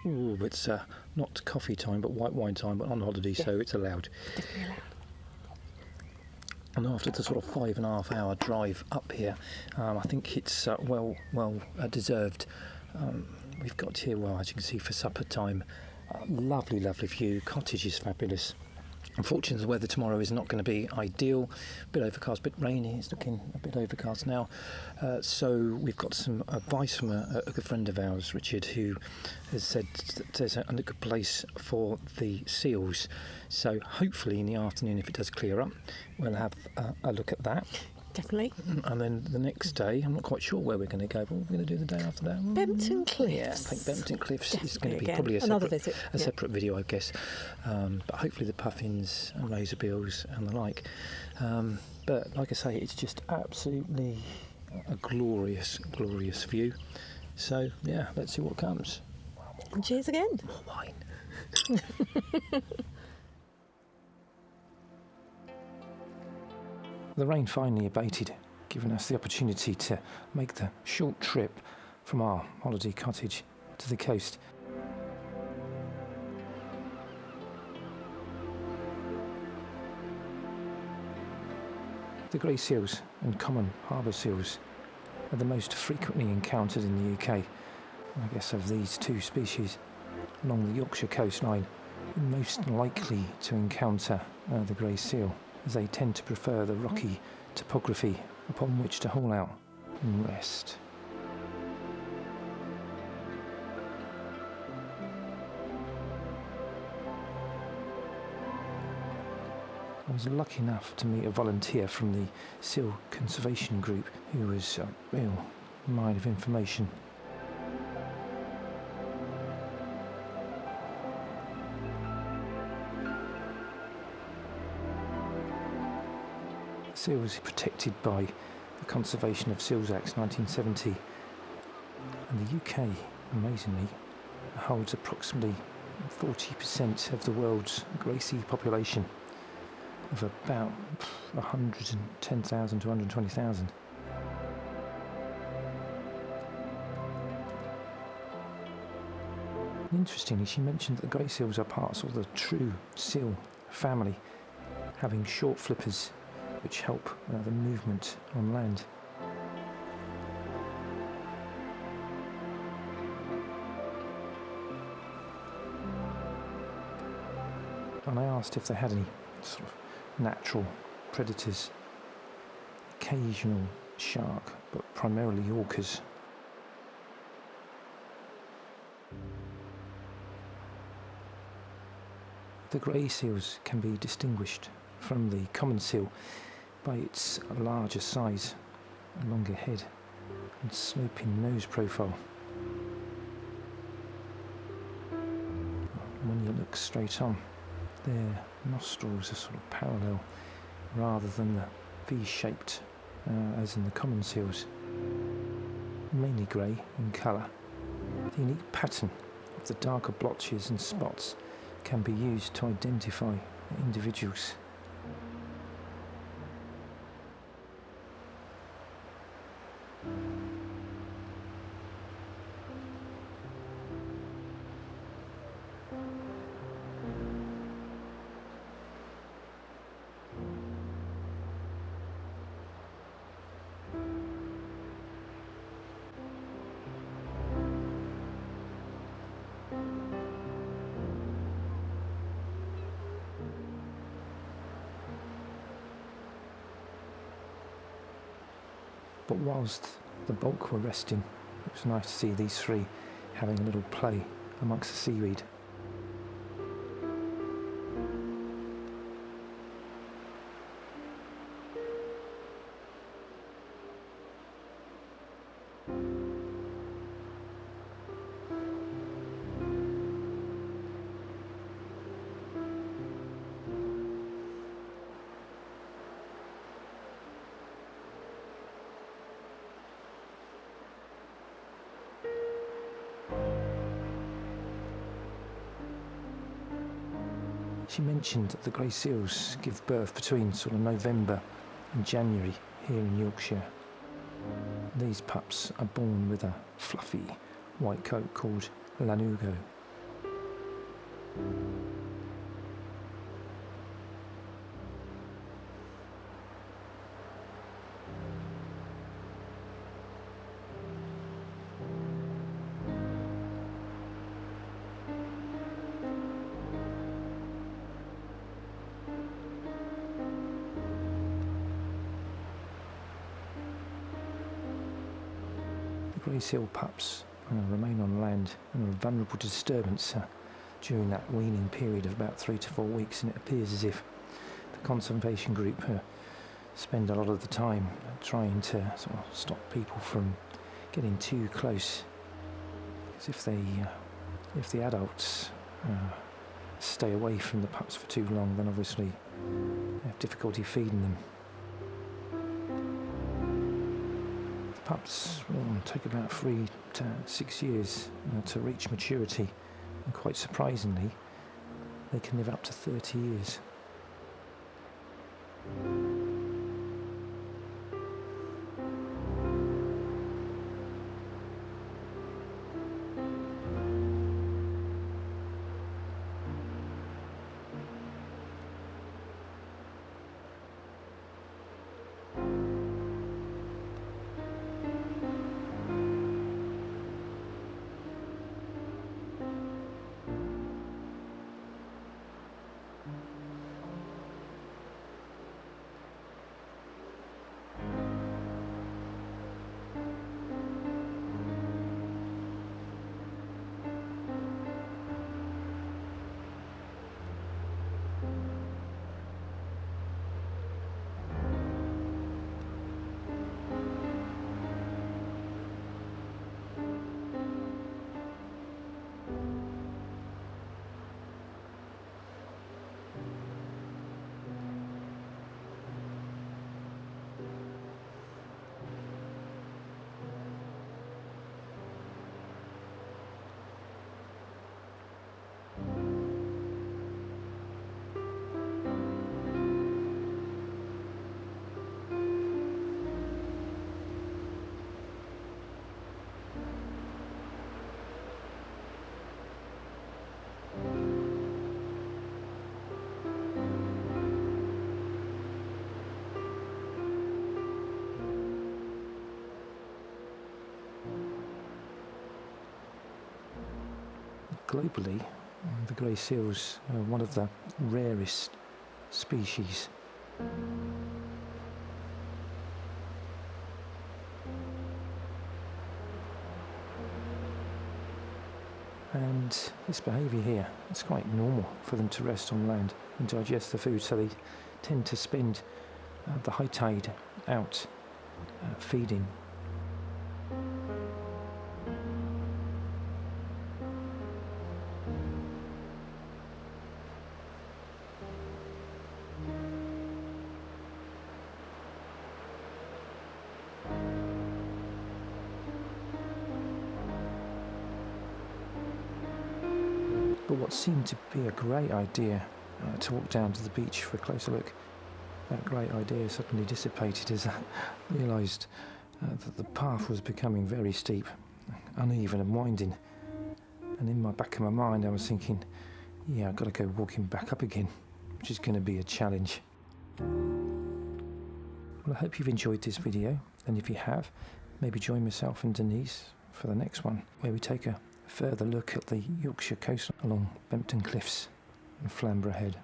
Ooh, it's not coffee time, but white wine time, but on holiday, so it's allowed. Definitely allowed. And after the sort of 5.5 hour drive up here, I think it's well deserved. We've got here, well, as you can see, for supper time. Lovely view. Cottage is fabulous. Unfortunately, the weather tomorrow is not going to be ideal. A bit overcast, a bit rainy. It's looking a bit overcast now. So we've got some advice from a good friend of ours, Richard, who has said that there's a good place for the seals. So hopefully in the afternoon, if it does clear up, we'll have a look at that. Definitely. And then the next day, I'm not quite sure where we're going to go, but we're going to do the day after that. Bempton Cliffs. Yeah, I think Bempton Cliffs Definitely is going to be again. probably Another visit. a separate video, I guess. But hopefully the puffins and razor bills and the like. But like I say, it's just absolutely a glorious view. So yeah, let's see what comes. And cheers again. More wine. The rain finally abated, giving us the opportunity to make the short trip from our holiday cottage to the coast. The grey seals and common harbour seals are the most frequently encountered in the UK. I guess of these two species along the Yorkshire coastline, you're most likely to encounter the grey seal, as they tend to prefer the rocky topography upon which to haul out and rest. I was lucky enough to meet a volunteer from the seal conservation group who was a real mine of information. Seals are protected by the Conservation of Seals Act 1970, and the UK, amazingly, holds approximately 40% of the world's grey sea population of about 110,000 to 120,000. Interestingly, she mentioned that the grey seals are part of the true seal family, having short flippers which help the movement on land. And I asked if they had any sort of natural predators. Occasional shark, but primarily orcas. The grey seals can be distinguished from the common seal by its larger size, longer head and sloping nose profile. When you look straight on, their nostrils are sort of parallel rather than the V-shaped as in the common seals. Mainly grey in colour, the unique pattern of the darker blotches and spots can be used to identify individuals. But whilst the bulk were resting, it was nice to see these three having a little play amongst the seaweed. She mentioned that the grey seals give birth between sort of November and January here in Yorkshire. These pups are born with a fluffy white coat called lanugo, Grey seal pups remain on land and are vulnerable to disturbance during that weaning period of about 3 to 4 weeks, and it appears as if the conservation group spend a lot of the time trying to sort of stop people from getting too close, because if the adults stay away from the pups for too long, then obviously they have difficulty feeding them. Pups will take about 3 to 6 years to reach maturity, and quite surprisingly they can live up to 30 years. Globally, the grey seals are one of the rarest species. And this behaviour here, it's quite normal for them to rest on land and digest the food, so they tend to spend the high tide out feeding. But what seemed to be a great idea to walk down to the beach for a closer look, that great idea suddenly dissipated as I realised that the path was becoming very steep, uneven and winding. And in my back of my mind I was thinking, yeah, I've got to go walking back up again, which is going to be a challenge. Well, I hope you've enjoyed this video, and if you have, maybe join myself and Denise for the next one, where we take a further look at the Yorkshire coast along Bempton Cliffs and Flamborough Head.